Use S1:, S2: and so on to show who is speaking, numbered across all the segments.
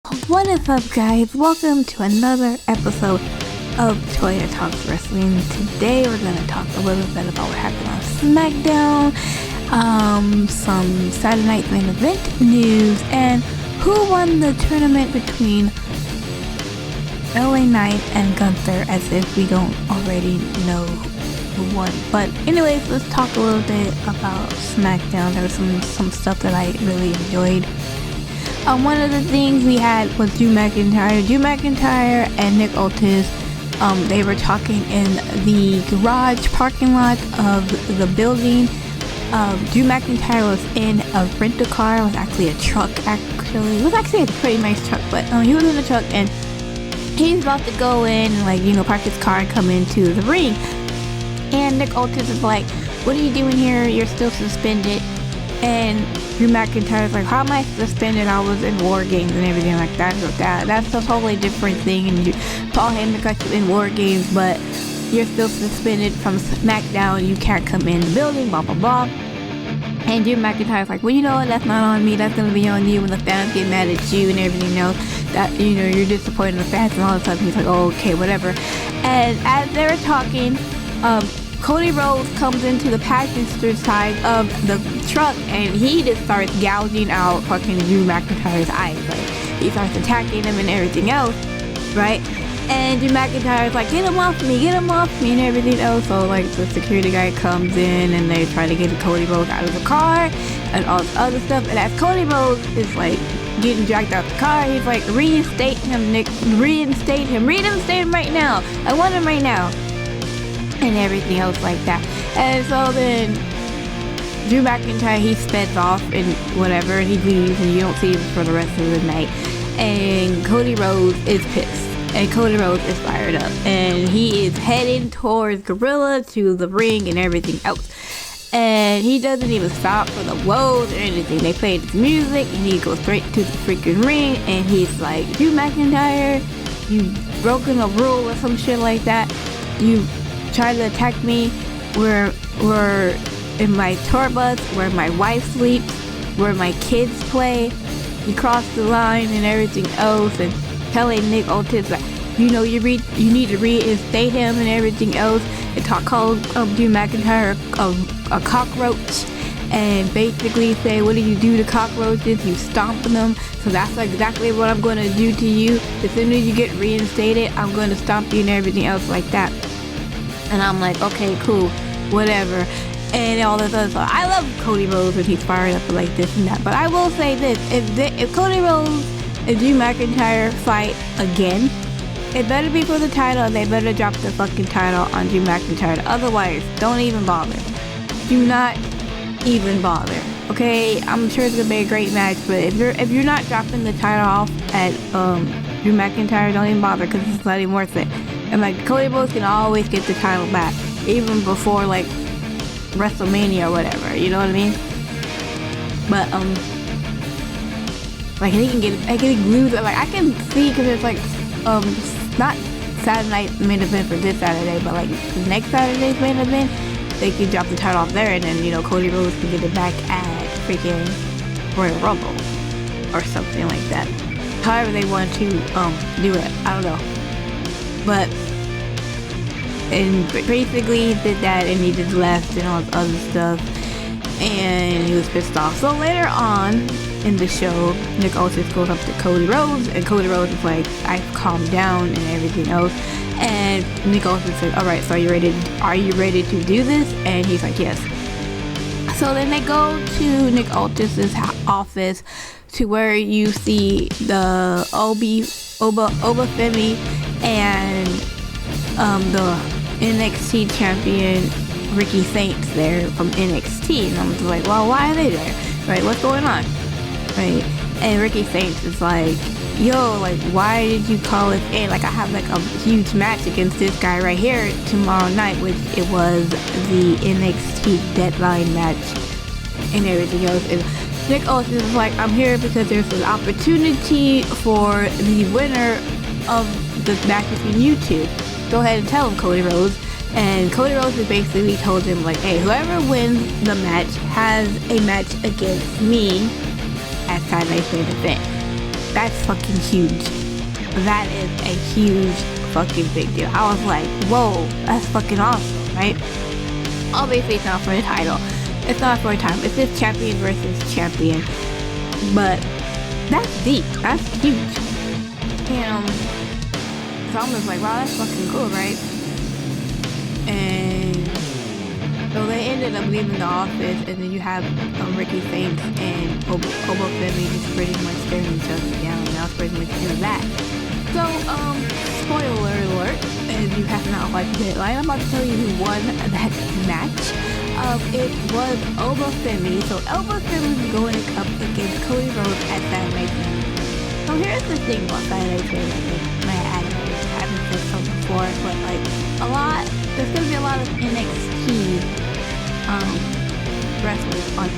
S1: What is up, guys? Welcome to another episode of Toya Talks Wrestling. Today we're going to talk a little bit about what happened on Smackdown, some Saturday Night Main Event news, and who won the tournament between LA Knight and Gunther, as if we don't already know who won. But anyways, let's talk a little bit about Smackdown. There was some stuff that I really enjoyed. One of the things we had was Drew McIntyre and Nick Aldis. They were talking in the garage parking lot of the building. Drew McIntyre was in a rental car. It was actually a truck, actually. It was actually a pretty nice truck, but he was in a truck and he's about to go in and park his car and come into the ring. And Nick Aldis is like, "What are you doing here? You're still suspended." And Drew McIntyre's like, "How am I suspended? I was in War Games and everything like that." So that's a totally different thing. And Paul Heyman got you in War Games, but you're still suspended from Smackdown. You can't come in the building, blah, blah, blah. And Drew McIntyre's like, "Well, you know what? That's not on me. That's going to be on you when the fans get mad at you and everything else. That, you're disappointing the fans and all that stuff." He's like, "Oh, okay, whatever." And as they were talking, Cody Rhodes comes into the passenger side of the truck and he just starts gouging out fucking Drew McIntyre's eyes. He starts attacking him and everything else, right? And Drew McIntyre's like, get him off me, and everything else. So the security guy comes in and they try to get Cody Rhodes out of the car and all this other stuff. And as Cody Rhodes is getting dragged out the car, he's like, reinstate him, Nick, reinstate him right now. I want him right now. And everything else like that. And so then Drew McIntyre, he speds off and whatever, and he leaves and you don't see him for the rest of the night. And Cody Rhodes is pissed. And Cody Rhodes is fired up. And he is heading towards Gorilla to the ring and everything else. And he doesn't even stop for the woes or anything. They played his music and he goes straight to the freaking ring. And he's like, "Drew McIntyre, you've broken a rule or some shit like that. You tried to attack me. We're in my tour bus where my wife sleeps, where my kids play. You crossed the line and everything else." And telling Nick Aldis that you need to reinstate him and everything else. And called Drew McIntyre a cockroach and basically say, "What do you do to cockroaches? You stomp them. So that's exactly what I'm going to do to you. As soon as you get reinstated, I'm going to stomp you," and everything else like that. And I'm like, okay, cool, whatever. And all this other stuff. I love Cody Rhodes when he's fired up like this and that. But I will say this, if Cody Rhodes and Drew McIntyre fight again, it better be for the title and they better drop the fucking title on Drew McIntyre. Otherwise, don't even bother. Do not even bother. Okay, I'm sure it's gonna be a great match, but if you're not dropping the title off at Drew McIntyre, don't even bother because it's not even worth it. And Cody Rhodes can always get the title back, even before WrestleMania or whatever. You know what I mean? But he can get it. I can lose it. I can see because it's not Saturday Night Main Event for this Saturday, but the next Saturday's Main Event, they can drop the title off there, and then Cody Rhodes can get it back at freaking Royal Rumble or something like that. However they want to do it, I don't know. But and basically he did that and he just left and all this other stuff and he was pissed off. So later on in the show, Nick Aldis goes up to Cody Rhodes and Cody Rhodes is like, "I've calmed down," and everything else. And Nick Aldis said, "Alright, so are you ready to do this?" And he's like, "Yes." So then they go to Nick Aldis' office to where you see the Oba Femi and the NXT champion Ricky Saints there from NXT. And I'm just like, well, why are they there? Right? What's going on? Right? And Ricky Saints is like, "Yo, why did you call us in? I have a huge match against this guy right here tomorrow night," which it was the NXT deadline match and everything else. And Nick Aldis is like, "I'm here because there's an opportunity for the winner of the match between you two. Go ahead and tell him, Cody Rhodes." And Cody Rhodes basically told him, "Hey, whoever wins the match has a match against me at Saturday Night Main Event." That's fucking huge. That is a huge fucking big deal. I was like, whoa, that's fucking awesome, right? Obviously, it's not for the title. It's not for a time. It's just champion versus champion. But that's deep. That's huge. And so I'm just like, wow, that's fucking cool, right? And so they ended up leaving the office, and then you have Ricky Saints and Obo Finley just pretty much staring each other down, and that was pretty much the end of that. So, spoiler alert, if you have not watched it, I'm about to tell you who won that match. It was Obo Finley. So Obo Finley was going up against Cody Rhodes at Saturday Night Feud. So here's the thing about Saturday Night Feud, my anime. I haven't said so before, but like there's gonna be a lot of NXT wrestlers on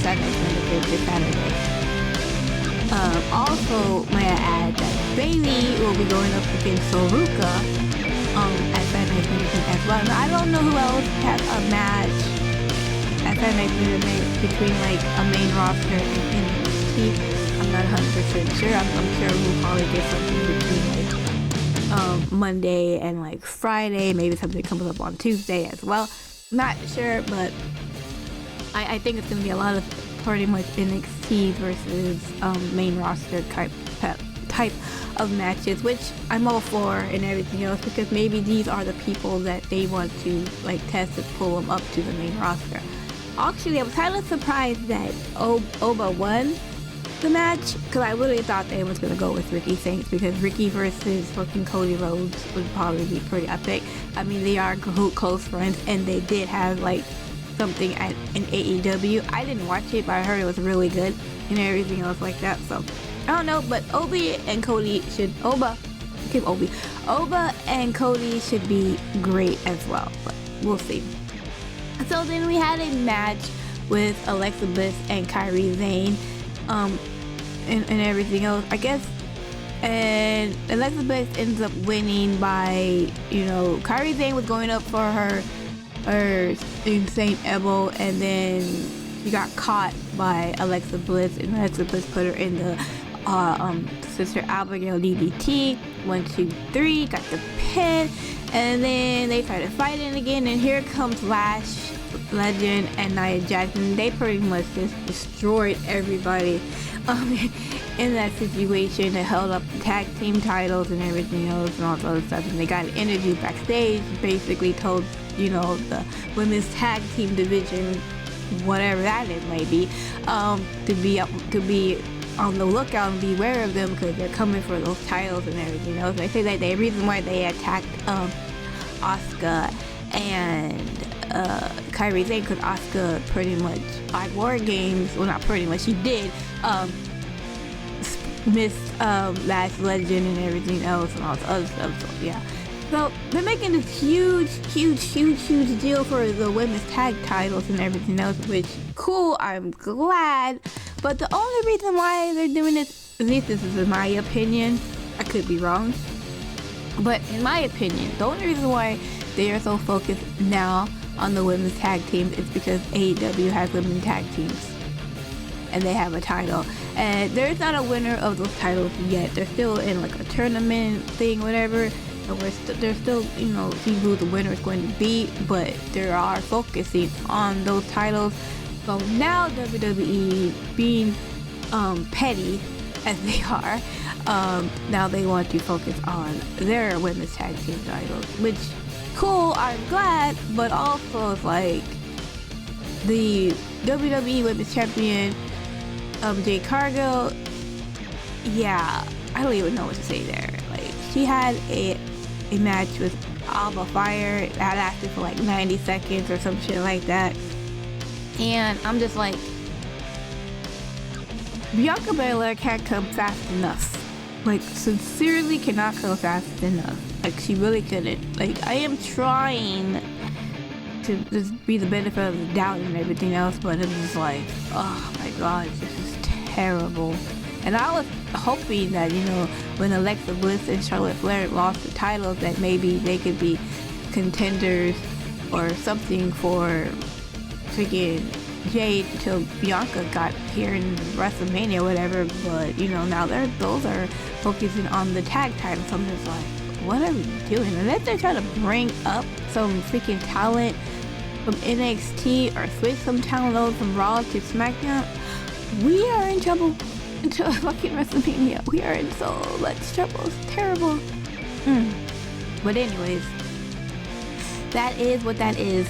S1: Saturday Night this Saturday. Also, may I add that Bayley will be going up against Soruka at Saturday Night as well. Now, I don't know who else has a match at Saturday Night between like a main roster and NXT. I'm not 100% sure. I'm sure we'll probably get something between like Monday and like Friday. Maybe something comes up on Tuesday as well. Not sure, but I think it's gonna be a lot of pretty much NXT versus main roster type of matches, which I'm all for and everything else, because maybe these are the people that they want to like test and pull them up to the main roster. Actually, I was kind of surprised that Oba won the match, because I really thought they was gonna go with Ricky Saints, because Ricky versus fucking Cody Rhodes would probably be pretty epic. I mean, they are close friends, and they did have like something in AEW. I didn't watch it, but I heard it was really good and everything else like that. So I don't know, but Oba and Cody should be great as well, but we'll see. So then we had a match with Alexa Bliss and Kairi Sane, and everything else, I guess. And Alexa Bliss ends up winning by, Kairi Sane was going up for her insane elbow, and then she got caught by Alexa Bliss, and Alexa Bliss put her in the Sister Abigail DDT. 1, 2, 3, got the pin, and then they started fighting again, and here comes Lash Legend and Nia Jackson. They pretty much just destroyed everybody in that situation. They held up the tag team titles and everything else and all the other stuff, and they got an interview backstage, basically told the women's tag team division, whatever that is may be, to be on the lookout and beware of them, because they're coming for those titles and everything else. They say that the reason why they attacked Asuka and Kairi Sane, because Asuka pretty much by War Games, well, not pretty much, she did miss Lash Legend and everything else and all the other stuff. So yeah, so they're making this huge deal for the women's tag titles and everything else, which cool, I'm glad. But the only reason why they're doing this, at least this is in my opinion, I could be wrong, but in my opinion, the only reason why they are so focused now on the women's tag teams is because AEW has women's tag teams, and they have a title, and there's not a winner of those titles yet. They're still in like a tournament thing, whatever. So they're still, see who the winner is going to be, but they are focusing on those titles. So now WWE, being petty as they are, now they want to focus on their women's tag team titles, which cool, I'm glad, but also it's like the WWE Women's Champion Jade Cargill, yeah, I don't even know what to say there. Like, she had a match with Alba Fire that lasted for like 90 seconds or some shit like that, and I'm just like, Bianca Belair can't come fast enough. Like, sincerely cannot come fast enough. Like, she really couldn't. Like, I am trying to just be the benefit of the doubt and everything else, but it's just like, oh my god, this is terrible. And I was hoping that, when Alexa Bliss and Charlotte Flair lost the titles, that maybe they could be contenders or something for freaking Jade till Bianca got here in WrestleMania or whatever, but now those are focusing on the tag title. So I'm just like, what are we doing? Unless they're trying to bring up some freaking talent from NXT or switch some talent over from Raw to SmackDown, we are in trouble until fucking WrestleMania. We are in so much trouble. It's terrible. But anyways, that is what that is.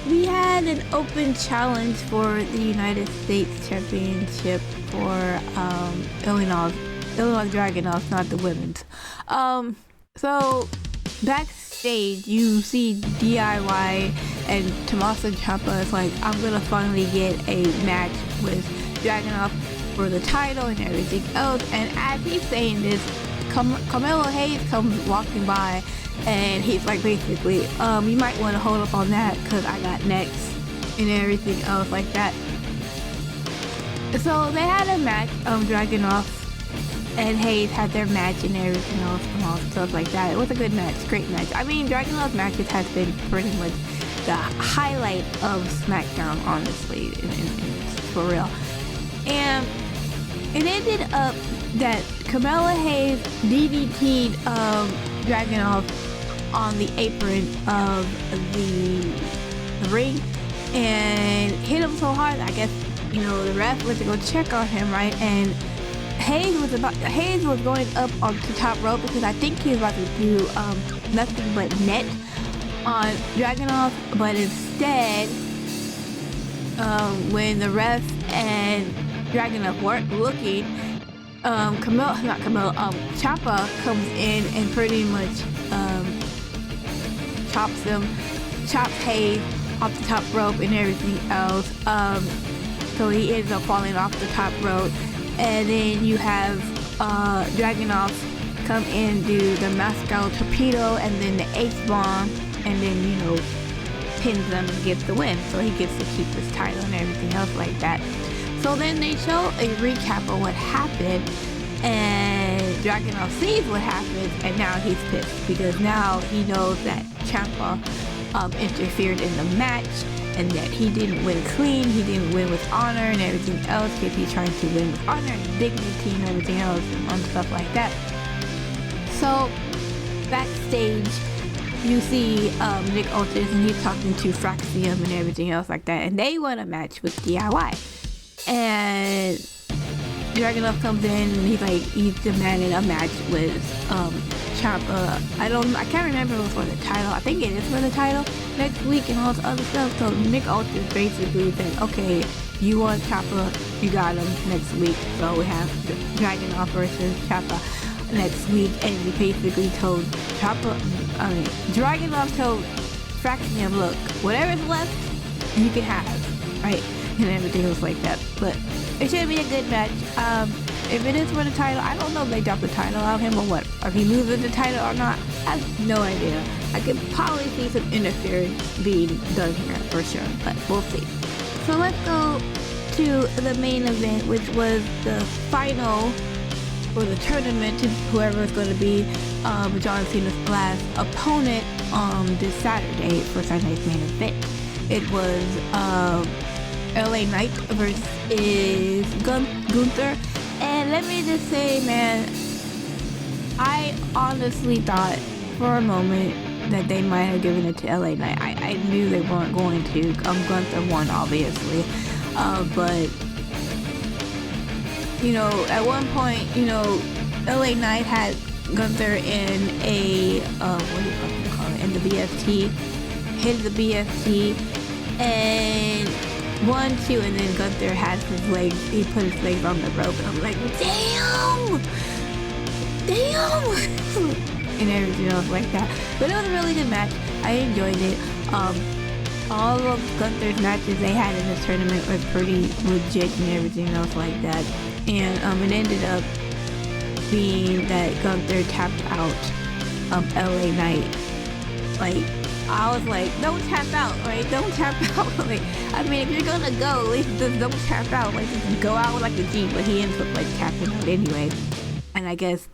S1: We had an open challenge for the United States Championship for Illinois Dragunovs, not the women's. So backstage you see DIY and Tommaso Ciampa is like, I'm gonna finally get a match with Dragunov for the title and everything else. And as he's saying this, Carmelo Hayes comes walking by, and he's like, basically, you might want to hold up on that because I got next and everything else like that. So they had a match. Dragunov and Hayes had their match and everything else and all stuff like that. It was a good match, great match. I mean, Dragunov's matches has been pretty much the highlight of SmackDown, honestly, for real. And it ended up that Carmelo Hayes DDT'd Dragunov on the apron of the ring and hit him so hard, I guess, the ref went to go check on him, right? And Hayes was going up on the top rope because I think he was about to do nothing but net on Dragunov, but instead, when the ref and Dragunov weren't looking, Ciampa comes in and pretty much chops Hayes off the top rope and everything else. So he ends up falling off the top rope, and then you have Dragunov come in, do the Moscow torpedo and then the ace bomb, and then pins them and gets the win. So he gets to keep his title and everything else like that. So then they show a recap of what happened, and Dragunov sees what happened, and now he's pissed because now he knows that Ciampa interfered in the match and that he didn't win clean, he didn't win with honor and everything else, because he's trying to win with honor and dignity and everything else and stuff like that. So backstage you see Nick Aldis, and he's talking to Fraxium and everything else like that, and they want a match with DIY. And Dragunov comes in and he's demanding a match with Ciampa. I can't remember if it was for the title. I think it is for the title next week and all this other stuff. So Nick Aldis basically said, okay, you want Ciampa, you got him next week. So we have Dragunov versus Ciampa next week, and he basically told Dragunov told Fraxium, look, whatever's left, you can have, right? And everything was like that. But it should be a good match. If it is for the title, I don't know if they drop the title out of him or what. Or if he loses the title or not, I have no idea. I could probably see some interference being done here for sure, but we'll see. So let's go to the main event, which was the final for the tournament to whoever is going to be John Cena's last opponent this Saturday for Sunday's main event. It was LA Knight versus Gunther. And let me just say, man, I honestly thought for a moment that they might have given it to LA Knight. I knew they weren't going to. Gunther won, obviously. But, at one point, LA Knight had Gunther in a, in the BFT. Hit the BFT. And 1-2, and then Gunther has his legs, he put his legs on the rope, and I'm like, damn, and everything else like that. But it was a really good match. I enjoyed it. All of Gunther's matches they had in this tournament was pretty legit and everything else like that. And it ended up being that Gunther tapped out LA Knight. Like, I was like, don't tap out, right? Don't tap out. Like, I mean, if you're gonna go, at least just don't tap out. Like, just go out like a G. But he ends up tapping out anyway. And I guess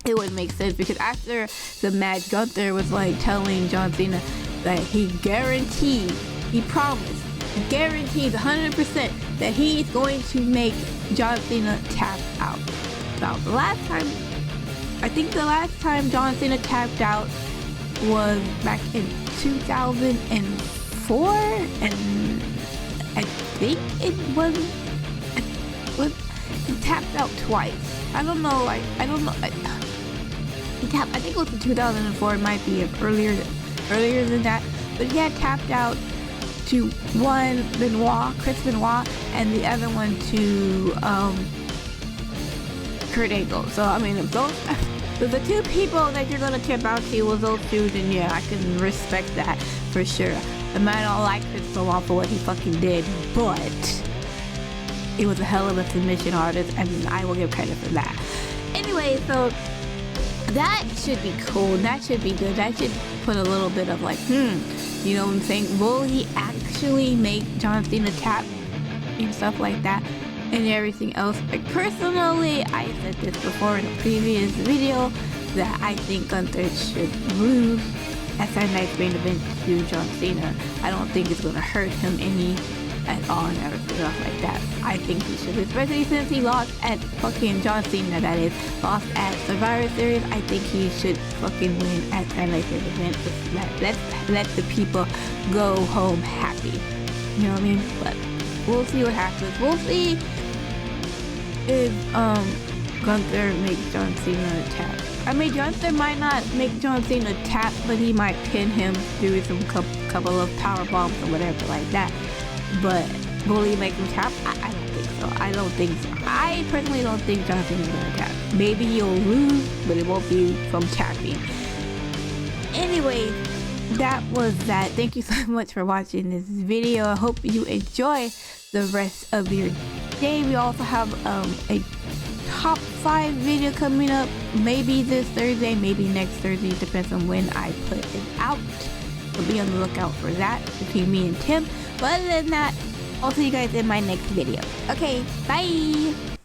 S1: it would make sense because after the match, Gunther was telling John Cena that he guaranteed, he promised guarantees 100% that he's going to make John Cena tap out. About the last time, I think the last time John Cena tapped out was back in 2004, and I think he tapped out twice. I don't know. I think it was in 2004. It might be earlier than that. But he had tapped out to one Chris Benoit, and the other one to Kurt Angle. So I mean, if those the two people that you're gonna tap out to was those two, then yeah, I can respect that for sure. I might not like Chris Benoit for what he fucking did, but he was a hell of a submission artist, and I will give credit for that. Anyway, so that should be cool. That should be good. That should put a little bit of like, you know what I'm saying? Will he actually make John Cena tap and stuff like that and everything else? Like, personally, I said this before in a previous video that I think Gunther should lose at Saturday Night's main event to John Cena. I don't think it's gonna hurt him any at all and everything else like that. I think he should, especially since he lost at fucking John Cena, that is, lost at Survivor Series. I think he should fucking win at Saturday Night's main event. Let the people go home happy. You know what I mean? But we'll see what happens. We'll see if Gunther makes John Cena tap. I mean, Gunther might not make John Cena tap, but he might pin him through some couple of power bombs or whatever like that. But will he make him tap? I don't think so. I don't think so. I personally don't think John Cena's gonna tap. Maybe he'll lose, but it won't be from tapping. Anyway, that was that. Thank you so much for watching this video. I hope you enjoy the rest of your day. We also have a top 5 video coming up, maybe this Thursday, maybe next Thursday. It depends on when I put it out. So be on the lookout for that between me and Tim. But other than that, I'll see you guys in my next video. Okay, bye!